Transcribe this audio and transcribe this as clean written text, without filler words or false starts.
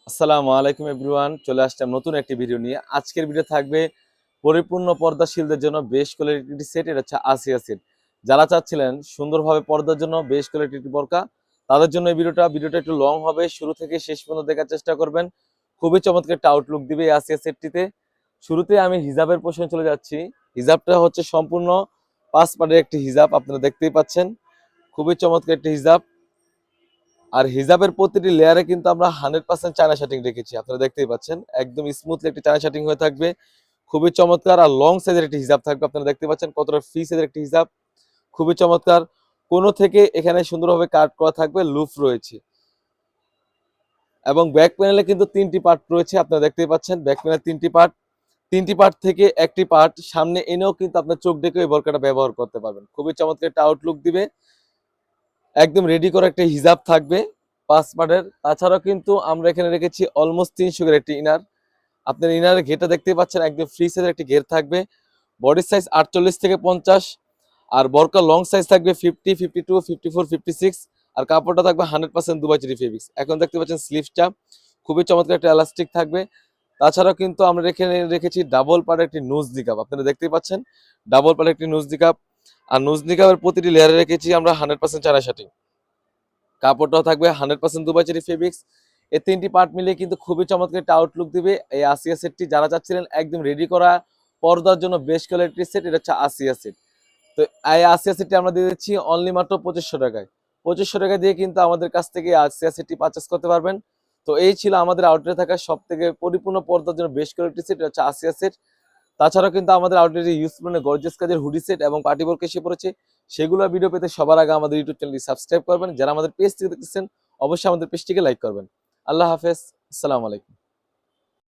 আসসালামু আলাইকুম এভরিওয়ান, চলে আসলাম নতুন একটি ভিডিও নিয়ে। আজকের ভিডিও থাকবে পরিপূর্ণ পর্দাশীলদের জন্য বেশ কোয়ালিটি সেট। এটা হচ্ছে আসিয়া সেট। যারা চাচ্ছিলেন সুন্দরভাবে পর্দার জন্য বেশ কোয়ালিটি বোরকা, তাদের জন্য এই ভিডিওটা একটু লং হবে। শুরু থেকে শেষ পর্যন্ত দেখার চেষ্টা করবেন। খুবই চমৎকার একটা আউটলুক দিবে এই আসিয়া সেটটিতে। শুরুতে আমি হিজাবের পোর্শনে চলে যাচ্ছি। হিজাবটা হচ্ছে সম্পূর্ণ 5 পার্টের একটি হিজাব, আপনারা দেখতেই পাচ্ছেন। খুবই চমৎকার একটি হিজাব। আর হিজাবের প্রতিটি লেয়ারে কিন্তু আমরা 100% চায়না শাটিং রেখেছি, আপনারা দেখতেই পাচ্ছেন। একদম স্মুথলি একটি চায়না শাটিং হয়ে থাকবে, খুবই চমৎকার। আর লং সাইজের একটি হিজাব থাকবে, আপনারা দেখতে পাচ্ছেন কতটা ফ্রি সাইজের একটি হিজাব, খুবই চমৎকার। কোনো থেকে এখানে সুন্দরভাবে কাট করা থাকবে, লুফ রয়েছে। এবং ব্যাক প্যানেলে কিন্তু 3টি পার্ট রয়েছে, আপনারা দেখতেই পাচ্ছেন। ব্যাক প্যানেলে 3টি পার্ট থেকে একটি পার্ট সামনে এনেও কিন্তু আপনার চোখ ডেকে এই বোরকাটা ব্যবহার করতে পারবেন। খুবই চমৎকার একটা আউটলুক দিবে। একদম রেডি করা একটা হিজাব থাকবে 5 পার্টের। তাছাড়াও কিন্তু আমরা এখানে রেখেছি অলমোস্ট 300 এর একটি ইনার। আপনার ইনারের ঘেরটা দেখতেই পাচ্ছেন, একদম ফ্রি সাইজের একটি ঘের থাকবে। বডি সাইজ 48 থেকে 50। আর বরকা লং সাইজ থাকবে 50, 52, 54, 56। আর কাপড়টা থাকবে 100% দুবাই চেরি ফেব্রিক্স। এখন দেখতে পাচ্ছেন স্লিভসটা খুবই চমৎকার একটা এলাস্টিক থাকবে। তাছাড়াও কিন্তু আমরা রেখেছি ডাবল পার্টের একটি নোজ নিকাব, আপনারা দেখতেই পাচ্ছেন ডাবল পার্টের একটি নোজ নিকাব। আর নোজ নিকাবের প্রতিটি লেয়ারে রেখেছি আমরা 100% চায়না শাটিং। কাপড়টাও থাকবে 100% দুবাই চেরি ফেব্রিক্স। এই 3টি পার্ট মিলিয়ে কিন্তু খুবই চমৎকার একটা আউটলুক দিবে এই আসিয়া সেটটি। যারা চাচ্ছিলেন একদম রেডি করা পর্দার জন্য বেস্ট কোয়ালিটির সেট, এটা হচ্ছে আসিয়া সেট। তো এই আসিয়া সেটটি আমরা দিয়ে দিচ্ছি অনলি মাত্র 2500 টাকায়। 2500 টাকা দিয়ে কিন্তু আমাদের কাছ থেকে আসিয়া সেটটি পারচেস করতে পারবেন। তো এই ছিল আমাদের আউটলেটে থাকা সব থেকে পরিপূর্ণ পর্দার জন্য বেস্ট কোয়ালিটির সেট, এটা হচ্ছে আসিয়া সেট। তাছাড়াও কিন্তু আমাদের আউটলেটে ইউজফুল গর্জিয়াস কাজের হুডি সেট এবং পার্টি বোরকা এসে পড়েছে। সেগুলো ভিডিও পেতে সবার আগে আমাদের ইউটিউব চ্যানেলটি সাবস্ক্রাইব করবেন। যারা আমাদের পেজ থেকে দেখতেছেন অবশ্যই আমাদের পেজটিকে লাইক করবেন। আল্লাহ হাফেজ, আসসালামু আলাইকুম।